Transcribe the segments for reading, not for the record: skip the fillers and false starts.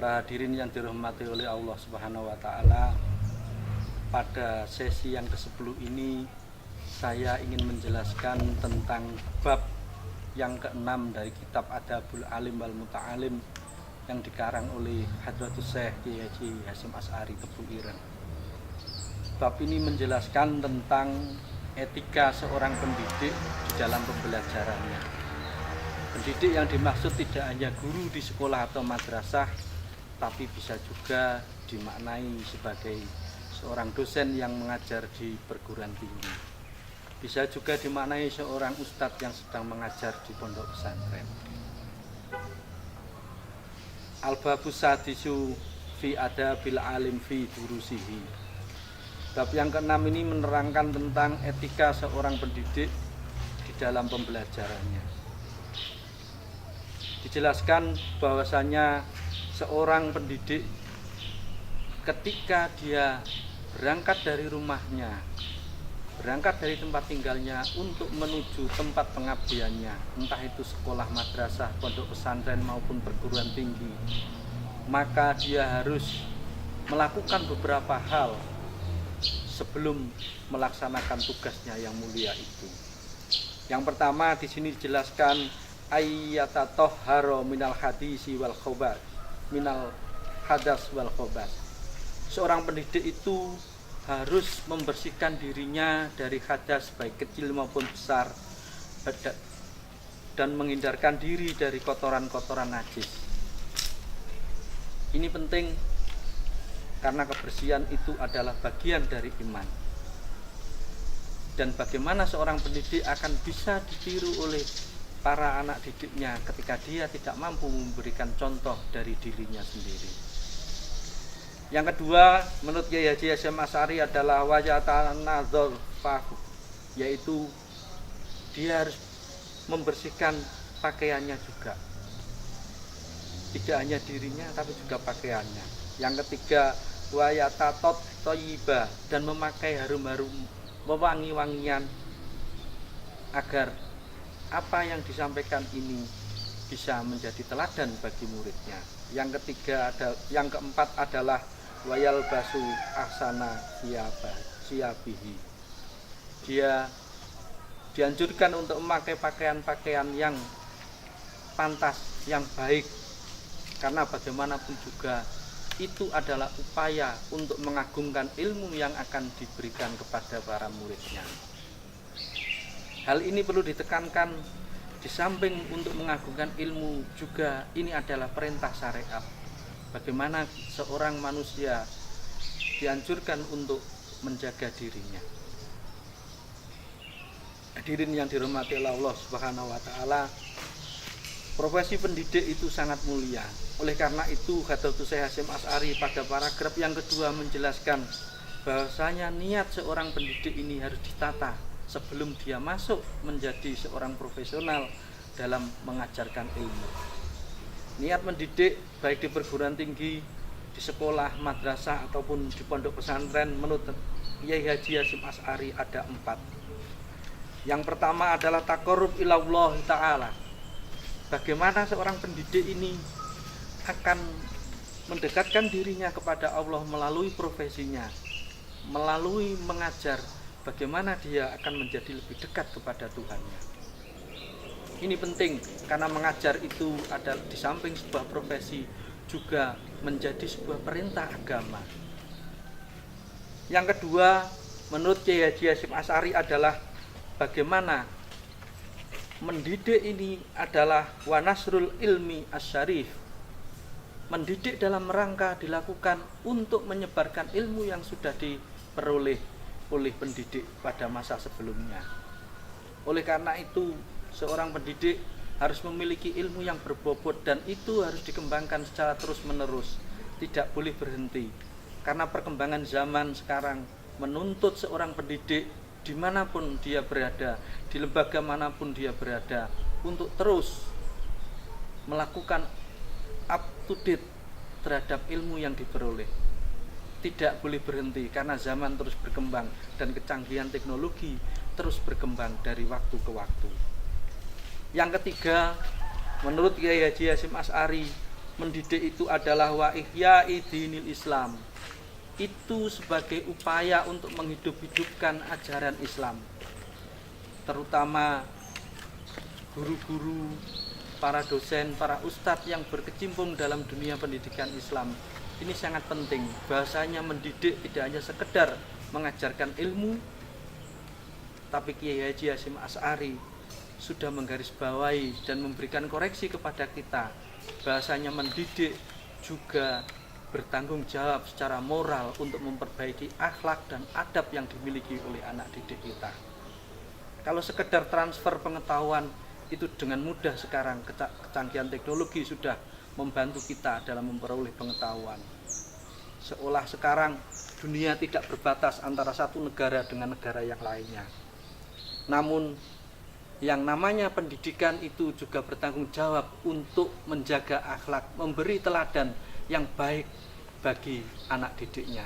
Para hadirin yang dirahmati oleh Allah Subhanahu wa taala, pada sesi yang ke-10 ini saya ingin menjelaskan tentang bab yang ke-6 dari kitab Adabul Alim wal Muta'alim yang dikarang oleh Hadratus Syekh Kiai Haji Hasyim Asy'ari Tebu Ireng. Bab ini menjelaskan tentang etika seorang pendidik di dalam pembelajarannya. Pendidik yang dimaksud tidak hanya guru di sekolah atau madrasah, tapi bisa juga dimaknai sebagai seorang dosen yang mengajar di perguruan tinggi. Bisa juga dimaknai seorang ustadz yang sedang mengajar di pondok pesantren. Al-babus sadisu fi adabil alim fi durusihi. Bab yang ke-6 ini menerangkan tentang etika seorang pendidik di dalam pembelajarannya. Dijelaskan bahwasanya seorang pendidik ketika dia berangkat dari rumahnya, berangkat dari tempat tinggalnya untuk menuju tempat pengabdiannya, entah itu sekolah, madrasah, pondok pesantren maupun perguruan tinggi, maka dia harus melakukan beberapa hal sebelum melaksanakan tugasnya yang mulia itu. Yang pertama di sini dijelaskan ayyatatohharo minal hadisi wal khobat, minal hadas wal khobat. Seorang pendidik itu harus membersihkan dirinya dari hadas baik kecil maupun besar dan menghindarkan diri dari kotoran-kotoran najis. Ini penting karena kebersihan itu adalah bagian dari iman. Dan bagaimana seorang pendidik akan bisa ditiru oleh para anak didiknya ketika dia tidak mampu memberikan contoh dari dirinya sendiri. Yang kedua, menurut Kiai Haji Hasyim Asy'ari adalah wajatanadzul fahu, yaitu dia harus membersihkan pakaiannya juga. Tidak hanya dirinya tapi juga pakaiannya. Yang ketiga, wayatatot thayyibah, dan memakai harum-harum, mewangi-wangian agar apa yang disampaikan ini bisa menjadi teladan bagi muridnya. Yang keempat adalah wayal basu ahsana siyabihi. Dia dianjurkan untuk memakai pakaian-pakaian yang pantas, yang baik, karena bagaimanapun juga itu adalah upaya untuk mengagungkan ilmu yang akan diberikan kepada para muridnya. Hal ini perlu ditekankan, di samping untuk mengagungkan ilmu juga ini adalah perintah syariat. Bagaimana seorang manusia dianjurkan untuk menjaga dirinya. Hadirin yang dirahmati Allah Subhanahu wa taala, profesi pendidik itu sangat mulia. Oleh karena itu, Hadratus Syekh Hasyim Asy'ari pada paragraf yang kedua menjelaskan bahwasanya niat seorang pendidik ini harus ditata sebelum dia masuk menjadi seorang profesional dalam mengajarkan ilmu. Niat mendidik baik di perguruan tinggi, di sekolah, madrasah ataupun di pondok pesantren menurut Kiai Haji Hasyim Asy'ari ada 4. Yang pertama adalah taqarrub ilallah ta'ala. Bagaimana seorang pendidik ini akan mendekatkan dirinya kepada Allah melalui profesinya, melalui mengajar. Bagaimana dia akan menjadi lebih dekat kepada Tuhannya. Ini penting karena mengajar itu adalah di samping sebuah profesi juga menjadi sebuah perintah agama. Yang kedua, menurut Kiai Haji Hasyim Asy'ari adalah bagaimana mendidik ini adalah wanasrul ilmi asyarif. Mendidik dalam rangka dilakukan untuk menyebarkan ilmu yang sudah diperoleh oleh pendidik pada masa sebelumnya. Oleh karena itu, seorang pendidik harus memiliki ilmu yang berbobot dan itu harus dikembangkan secara terus-menerus, tidak boleh berhenti. Karena perkembangan zaman sekarang menuntut seorang pendidik dimanapun dia berada, di lembaga manapun dia berada, untuk terus melakukan up to date terhadap ilmu yang diperoleh. Tidak boleh berhenti karena zaman terus berkembang dan kecanggihan teknologi terus berkembang dari waktu ke waktu. Yang ketiga, menurut Kiai Haji Hasyim Asy'ari, mendidik itu adalah wa ihya'i dinil Islam. Itu sebagai upaya untuk menghidup-hidupkan ajaran Islam. Terutama guru-guru, para dosen, para ustadz yang berkecimpung dalam dunia pendidikan Islam. Ini sangat penting. Bahasanya mendidik tidak hanya sekedar mengajarkan ilmu, tapi Kiai Haji Hasyim Asy'ari sudah menggarisbawahi dan memberikan koreksi kepada kita. Bahasanya mendidik juga bertanggung jawab secara moral untuk memperbaiki akhlak dan adab yang dimiliki oleh anak didik kita. Kalau sekedar transfer pengetahuan, itu dengan mudah sekarang kecanggihan teknologi sudah membantu kita dalam memperoleh pengetahuan. Seolah sekarang dunia tidak berbatas antara satu negara dengan negara yang lainnya. Namun yang namanya pendidikan itu juga bertanggung jawab untuk menjaga akhlak, memberi teladan yang baik bagi anak didiknya.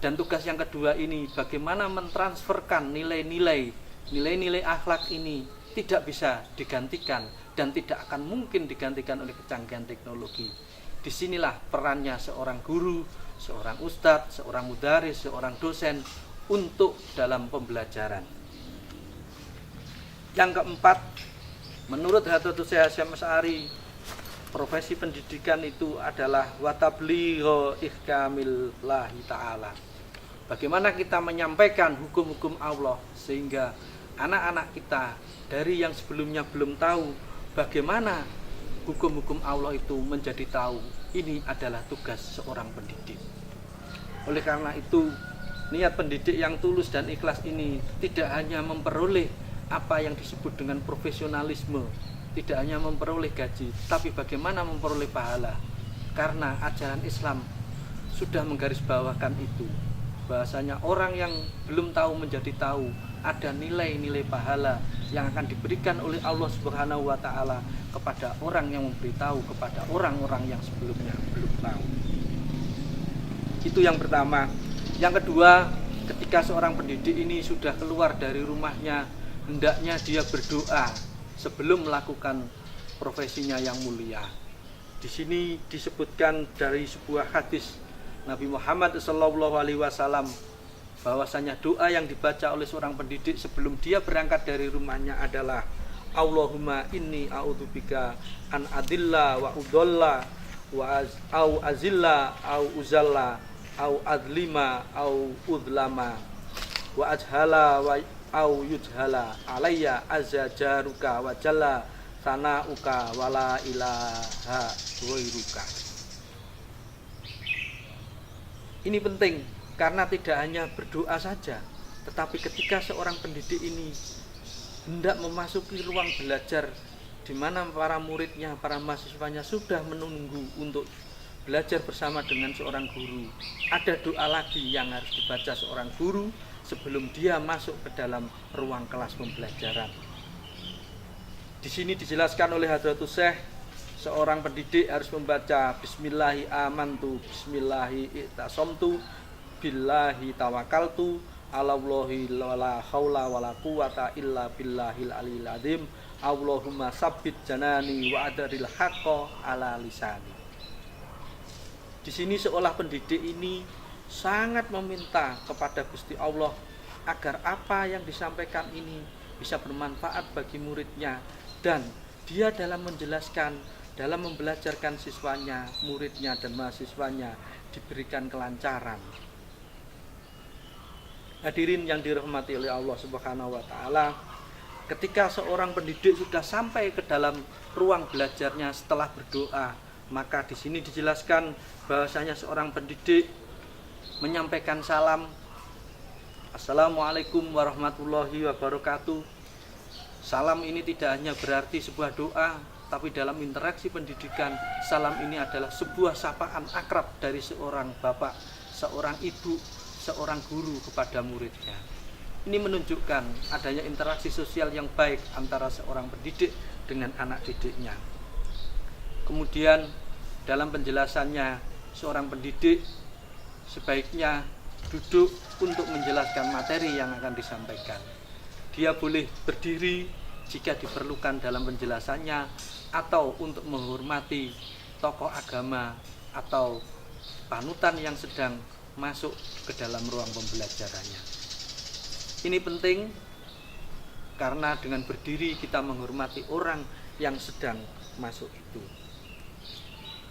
Dan tugas yang kedua ini bagaimana mentransferkan nilai-nilai akhlak ini tidak bisa digantikan dan tidak akan mungkin digantikan oleh kecanggihan teknologi. Disinilah perannya seorang guru, seorang ustadz, seorang mudaris, seorang dosen untuk dalam pembelajaran. Yang keempat, menurut Hadratus Syekh Hasyim Asy'ari, profesi pendidikan itu adalah watablighu ihkamillahi ta'ala. Bagaimana kita menyampaikan hukum-hukum Allah sehingga anak-anak kita dari yang sebelumnya belum tahu bagaimana hukum-hukum Allah itu menjadi tahu. Ini adalah tugas seorang pendidik. Oleh karena itu, niat pendidik yang tulus dan ikhlas ini tidak hanya memperoleh apa yang disebut dengan profesionalisme, tidak hanya memperoleh gaji, tapi bagaimana memperoleh pahala. Karena ajaran Islam sudah menggarisbawakan itu, bahasanya orang yang belum tahu menjadi tahu, ada nilai-nilai pahala yang akan diberikan oleh Allah Subhanahu wa Ta'ala kepada orang yang memberitahu kepada orang-orang yang sebelumnya belum tahu. Itu yang pertama. Yang kedua, ketika seorang pendidik ini sudah keluar dari rumahnya, hendaknya dia berdoa sebelum melakukan profesinya yang mulia. Di sini disebutkan dari sebuah hadis Nabi Muhammad SAW bahwasanya doa yang dibaca oleh seorang pendidik sebelum dia berangkat dari rumahnya adalah Allahumma inni a'udzubika an adilla wa udalla au azilla au uzalla au adlima au udlama wa ajhala wa au yujhala alayya azza jaruka wa jalla sanauka wala ilaha ghairuka. Ini penting karena tidak hanya berdoa saja, tetapi ketika seorang pendidik ini hendak memasuki ruang belajar di mana para muridnya, para mahasiswanya sudah menunggu untuk belajar bersama dengan seorang guru, ada doa lagi yang harus dibaca seorang guru sebelum dia masuk ke dalam ruang kelas pembelajaran. Di sini dijelaskan oleh Hadratus Syekh, seorang pendidik harus membaca Bismillahi amantu, Bismillahi i'tasamtu, Billahi tawakkaltu, Alallahi la haula wala quwata illa billahil aliyil azim, Allahumma sabbit janani wa adaril haqqa ala lisani. Di sini seolah pendidik ini sangat meminta kepada Gusti Allah agar apa yang disampaikan ini bisa bermanfaat bagi muridnya, dan dia dalam menjelaskan, dalam membelajarkan siswanya, muridnya dan mahasiswanya diberikan kelancaran. Hadirin yang dirahmati oleh Allah Subhanahu wa Ta'ala, ketika seorang pendidik sudah sampai ke dalam ruang belajarnya setelah berdoa, maka di sini dijelaskan bahwasanya seorang pendidik menyampaikan salam, Assalamualaikum warahmatullahi wabarakatuh. Salam ini tidak hanya berarti sebuah doa, tapi dalam interaksi pendidikan, salam ini adalah sebuah sapaan akrab dari seorang bapak, seorang ibu, seorang guru kepada muridnya. Ini menunjukkan adanya interaksi sosial yang baik antara seorang pendidik dengan anak didiknya. Kemudian dalam penjelasannya, seorang pendidik sebaiknya duduk untuk menjelaskan materi yang akan disampaikan. Dia boleh berdiri jika diperlukan dalam penjelasannya, atau untuk menghormati tokoh agama atau panutan yang sedang masuk ke dalam ruang pembelajarannya. Ini penting karena dengan berdiri kita menghormati orang yang sedang masuk itu.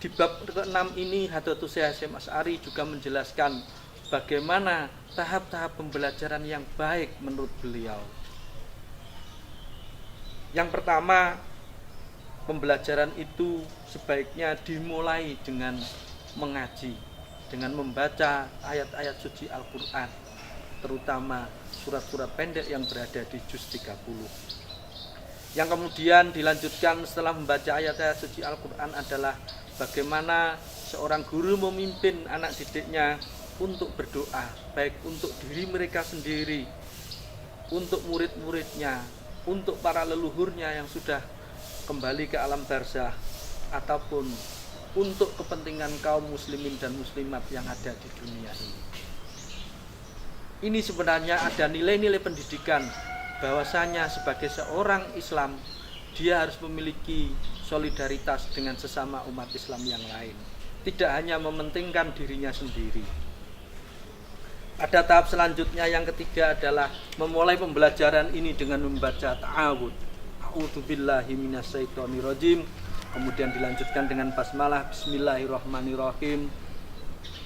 Di bab ke-6 ini Hadratus Syekh Hasyim Asy'ari juga menjelaskan bagaimana tahap-tahap pembelajaran yang baik menurut beliau. Yang pertama, pembelajaran itu sebaiknya dimulai dengan mengaji, dengan membaca ayat-ayat suci Al-Quran, terutama surat-surat pendek yang berada di juz 30. Yang kemudian dilanjutkan setelah membaca ayat-ayat suci Al-Quran adalah bagaimana seorang guru memimpin anak didiknya untuk berdoa, baik untuk diri mereka sendiri, untuk murid-muridnya, untuk para leluhurnya yang sudah kembali ke alam barzakh, ataupun untuk kepentingan kaum muslimin dan muslimat yang ada di dunia ini. Ini sebenarnya ada nilai-nilai pendidikan bahwasanya sebagai seorang Islam dia harus memiliki solidaritas dengan sesama umat Islam yang lain, tidak hanya mementingkan dirinya sendiri. Pada tahap selanjutnya yang ketiga adalah memulai pembelajaran ini dengan membaca ta'awud, a'udzubillahi minasyaitonirrajim, kemudian dilanjutkan dengan basmalah, bismillahirrahmanirrahim,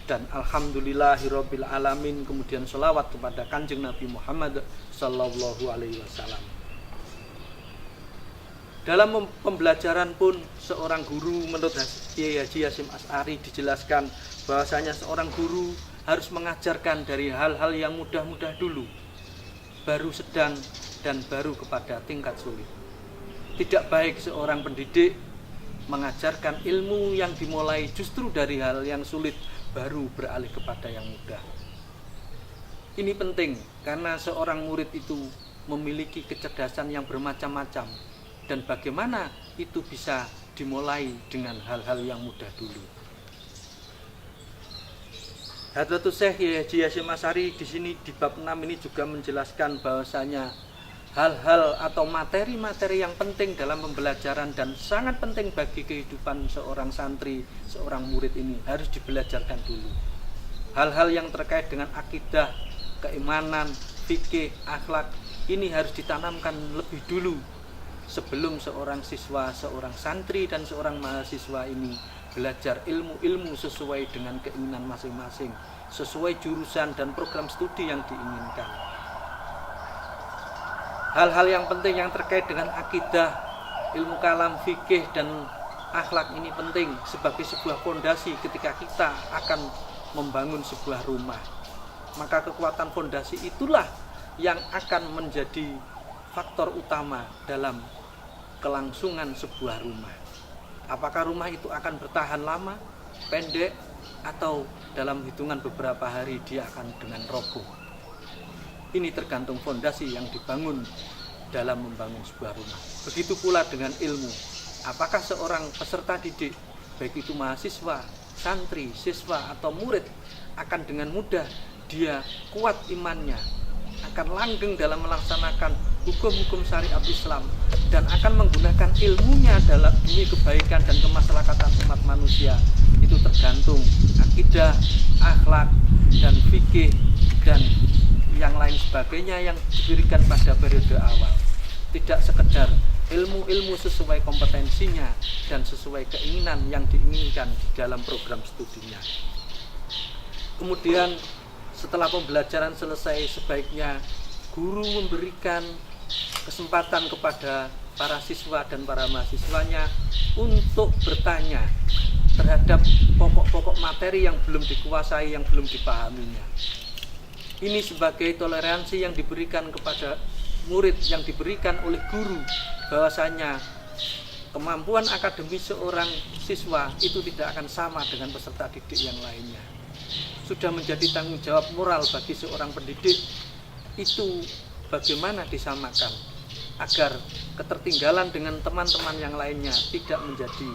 dan alhamdulillahirabbil alamin, kemudian sholawat kepada Kanjeng Nabi Muhammad sallallahu alaihi wasallam. Dalam pembelajaran pun seorang guru menurut Kiai Haji Hasyim Asy'ari dijelaskan bahwasanya seorang guru harus mengajarkan dari hal-hal yang mudah-mudah dulu, baru sedang, dan baru kepada tingkat sulit. Tidak baik seorang pendidik mengajarkan ilmu yang dimulai justru dari hal yang sulit baru beralih kepada yang mudah. Ini penting karena seorang murid itu memiliki kecerdasan yang bermacam-macam, dan bagaimana itu bisa dimulai dengan hal-hal yang mudah dulu. Hadratus Syekh Haji Hasyim Asy'ari di sini di bab 6 ini juga menjelaskan bahwasanya hal-hal atau materi-materi yang penting dalam pembelajaran dan sangat penting bagi kehidupan seorang santri, seorang murid ini harus dibelajarkan dulu. Hal-hal yang terkait dengan akidah, keimanan, fikih, akhlak ini harus ditanamkan lebih dulu sebelum seorang siswa, seorang santri dan seorang mahasiswa ini belajar ilmu-ilmu sesuai dengan keinginan masing-masing, sesuai jurusan dan program studi yang diinginkan. Hal-hal yang penting yang terkait dengan akidah, ilmu kalam, fikih, dan akhlak ini penting sebagai sebuah fondasi ketika kita akan membangun sebuah rumah. Maka kekuatan fondasi itulah yang akan menjadi faktor utama dalam kelangsungan sebuah rumah. Apakah rumah itu akan bertahan lama, pendek, atau dalam hitungan beberapa hari dia akan dengan roboh. Ini tergantung fondasi yang dibangun dalam membangun sebuah rumah. Begitu pula dengan ilmu. Apakah seorang peserta didik, baik itu mahasiswa, santri, siswa, atau murid, akan dengan mudah dia kuat imannya, akan langgeng dalam melaksanakan hukum-hukum syariat Islam, dan akan menggunakan ilmunya dalam demi kebaikan dan kemaslahatan umat manusia. Itu tergantung akidah, akhlak, dan fikih, dan yang lain sebagainya yang diberikan pada periode awal. Tidak sekedar ilmu-ilmu sesuai kompetensinya dan sesuai keinginan yang diinginkan di dalam program studinya. Kemudian setelah pembelajaran selesai, sebaiknya guru memberikan kesempatan kepada para siswa dan para mahasiswanya untuk bertanya terhadap pokok-pokok materi yang belum dikuasai, yang belum dipahaminya. Ini sebagai toleransi yang diberikan kepada murid, yang diberikan oleh guru, bahwasanya kemampuan akademis seorang siswa itu tidak akan sama dengan peserta didik yang lainnya. Sudah menjadi tanggung jawab moral bagi seorang pendidik itu bagaimana disamakan agar ketertinggalan dengan teman-teman yang lainnya tidak menjadi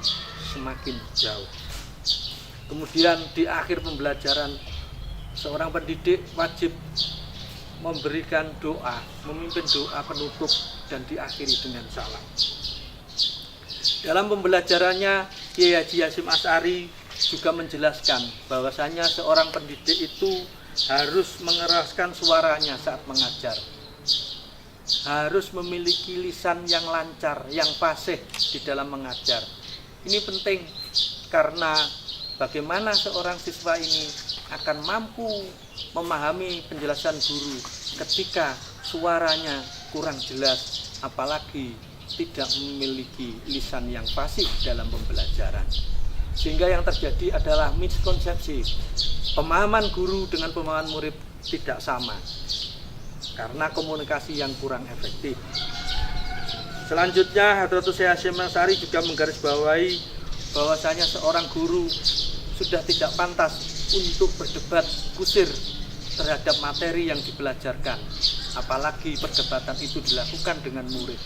semakin jauh. Kemudian di akhir pembelajaran, seorang pendidik wajib memberikan doa, memimpin doa penutup dan diakhiri dengan salam. Dalam pembelajarannya Kiai Haji Hasyim Asy'ari juga menjelaskan bahwasanya seorang pendidik itu harus mengeraskan suaranya saat mengajar, harus memiliki lisan yang lancar, yang fasih di dalam mengajar. Ini penting karena bagaimana seorang siswa ini akan mampu memahami penjelasan guru ketika suaranya kurang jelas, apalagi tidak memiliki lisan yang fasih dalam pembelajaran. Sehingga yang terjadi adalah miskonsepsi. Pemahaman guru dengan pemahaman murid tidak sama karena komunikasi yang kurang efektif. Selanjutnya, Hadratus Syekh Hasyim Asy'ari juga menggarisbawahi bahwasanya seorang guru sudah tidak pantas untuk berdebat kusir terhadap materi yang dibelajarkan, apalagi perdebatan itu dilakukan dengan murid.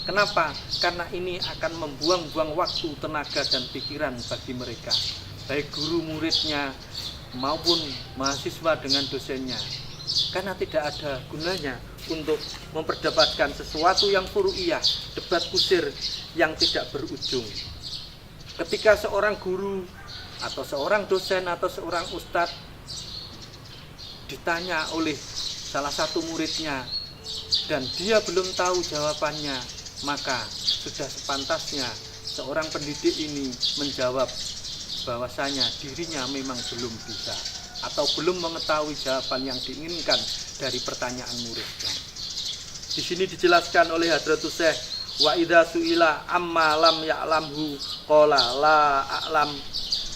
Kenapa? Karena ini akan membuang-buang waktu, tenaga, dan pikiran bagi mereka, baik guru muridnya maupun mahasiswa dengan dosennya. Karena tidak ada gunanya untuk memperdebatkan sesuatu yang furu'iyah, debat kusir yang tidak berujung. Ketika seorang guru atau seorang dosen atau seorang ustadz ditanya oleh salah satu muridnya dan dia belum tahu jawabannya, maka sudah sepantasnya seorang pendidik ini menjawab bahwasanya dirinya memang belum bisa atau belum mengetahui jawaban yang diinginkan dari pertanyaan muridnya. Di sini dijelaskan oleh Hadratus Syekh, wa idza su'ila amma lam ya'lamhu qala la a'lam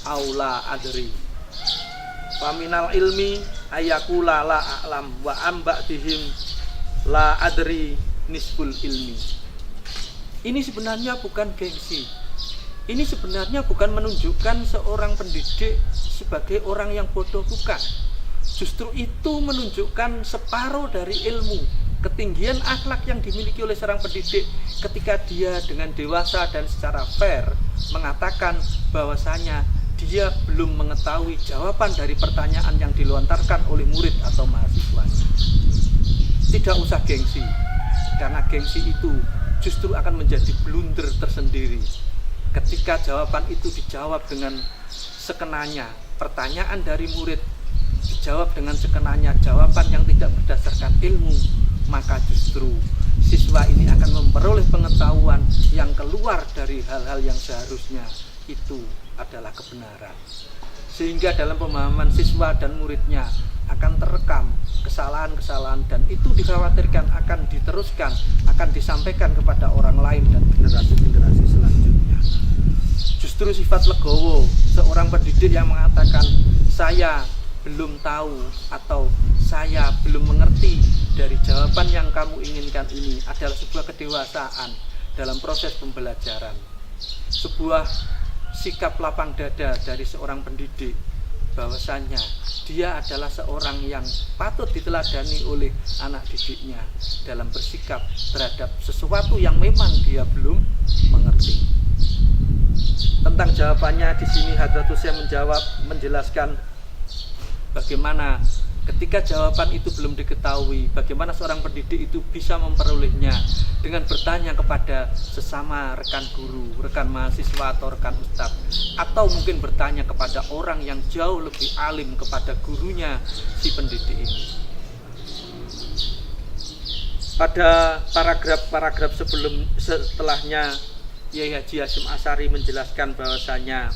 aw la adri. Faminal ilmi ayakula la a'lam wa amba'dihim la adri nisbul ilmi. Ini sebenarnya bukan gengsi. Ini sebenarnya bukan menunjukkan seorang pendidik sebagai orang yang bodoh, bukan. Justru itu menunjukkan separuh dari ilmu, ketinggian akhlak yang dimiliki oleh seorang pendidik ketika dia dengan dewasa dan secara fair mengatakan bahwasanya dia belum mengetahui jawaban dari pertanyaan yang dilontarkan oleh murid atau mahasiswanya. Tidak usah gengsi, karena gengsi itu justru akan menjadi blunder tersendiri. Ketika jawaban itu dijawab dengan sekenanya, pertanyaan dari murid dijawab dengan sekenanya, jawaban yang tidak berdasarkan ilmu, maka justru siswa ini akan memperoleh pengetahuan yang keluar dari hal-hal yang seharusnya itu adalah kebenaran. Sehingga dalam pemahaman siswa dan muridnya akan terekam kesalahan-kesalahan, dan itu dikhawatirkan akan diteruskan, akan disampaikan kepada orang lain dan generasi-generasi selanjutnya. Justru sifat legowo seorang pendidik yang mengatakan saya belum tahu atau saya belum mengerti dari jawaban yang kamu inginkan ini adalah sebuah kedewasaan dalam proses pembelajaran, sebuah sikap lapang dada dari seorang pendidik bahwasanya dia adalah seorang yang patut diteladani oleh anak didiknya dalam bersikap terhadap sesuatu yang memang dia belum mengerti. Tentang jawabannya di sini Hadratus Syekh menjelaskan bagaimana ketika jawaban itu belum diketahui, bagaimana seorang pendidik itu bisa memperolehnya dengan bertanya kepada sesama rekan guru, rekan mahasiswa atau rekan ustadz, atau mungkin bertanya kepada orang yang jauh lebih alim kepada gurunya si pendidik ini. Pada paragraf setelahnya, Kiai Haji Hasyim Asy'ari menjelaskan bahwasanya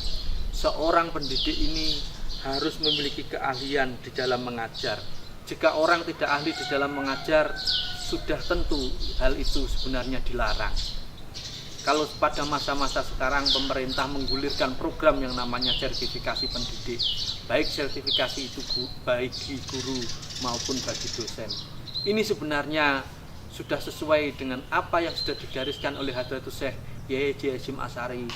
seorang pendidik ini harus memiliki keahlian di dalam mengajar. Jika orang tidak ahli di dalam mengajar, sudah tentu hal itu sebenarnya dilarang. Kalau pada masa-masa sekarang pemerintah menggulirkan program yang namanya sertifikasi pendidik, baik sertifikasi itu bagi guru maupun bagi dosen. Ini sebenarnya sudah sesuai dengan apa yang sudah digariskan oleh Hadratus Syekh Kiai Haji Hasyim Asy'ari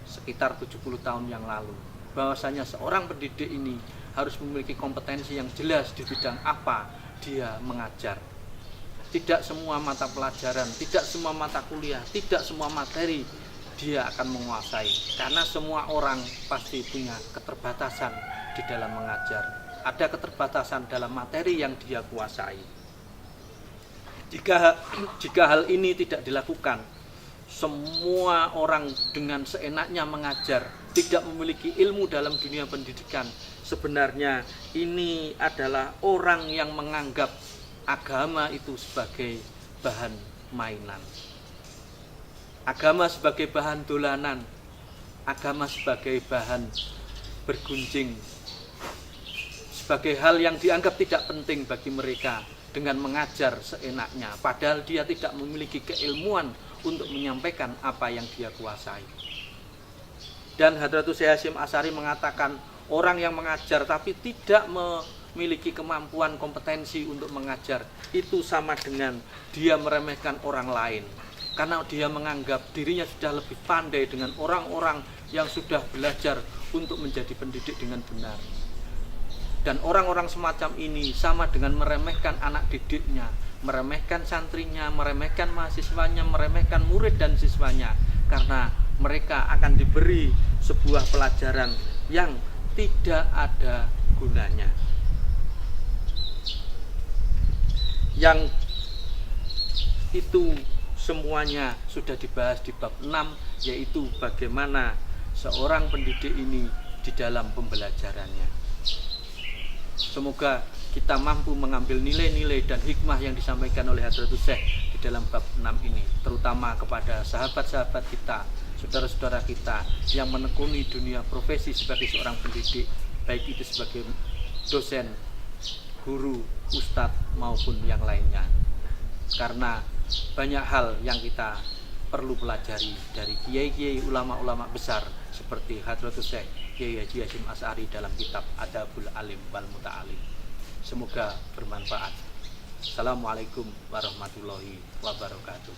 sekitar 70 tahun yang lalu, bahwasanya seorang pendidik ini harus memiliki kompetensi yang jelas di bidang apa dia mengajar. Tidak semua mata pelajaran, tidak semua mata kuliah, tidak semua materi dia akan menguasai, karena semua orang pasti punya keterbatasan di dalam mengajar. Ada keterbatasan dalam materi yang dia kuasai. Jika hal ini tidak dilakukan, semua orang dengan seenaknya mengajar, tidak memiliki ilmu dalam dunia pendidikan. Sebenarnya ini adalah orang yang menganggap agama itu sebagai bahan mainan, agama sebagai bahan dolanan, agama sebagai bahan bergunjing, sebagai hal yang dianggap tidak penting bagi mereka dengan mengajar seenaknya, padahal dia tidak memiliki keilmuan untuk menyampaikan apa yang dia kuasai. Dan Hadratus Syekh Hasyim Asy'ari mengatakan, orang yang mengajar tapi tidak memiliki kemampuan kompetensi untuk mengajar, itu sama dengan dia meremehkan orang lain, karena dia menganggap dirinya sudah lebih pandai dengan orang-orang yang sudah belajar untuk menjadi pendidik dengan benar. Dan orang-orang semacam ini sama dengan meremehkan anak didiknya, meremehkan santrinya, meremehkan mahasiswanya, meremehkan murid dan siswanya, karena mereka akan diberi sebuah pelajaran yang tidak ada gunanya. Yang itu semuanya sudah dibahas di bab 6, yaitu bagaimana seorang pendidik ini di dalam pembelajarannya. Semoga kita mampu mengambil nilai-nilai dan hikmah yang disampaikan oleh Hadratus Syekh di dalam bab 6 ini, terutama kepada sahabat-sahabat kita, saudara-saudara kita yang menekuni dunia profesi sebagai seorang pendidik, baik itu sebagai dosen, guru, ustadz maupun yang lainnya. Karena banyak hal yang kita perlu pelajari dari kiai-kiai, ulama-ulama besar seperti Hadratus Syekh Kiai Haji Hasyim Asy'ari dalam kitab Adabul Alim wal Muta'alim. Semoga bermanfaat. Assalamualaikum warahmatullahi wabarakatuh.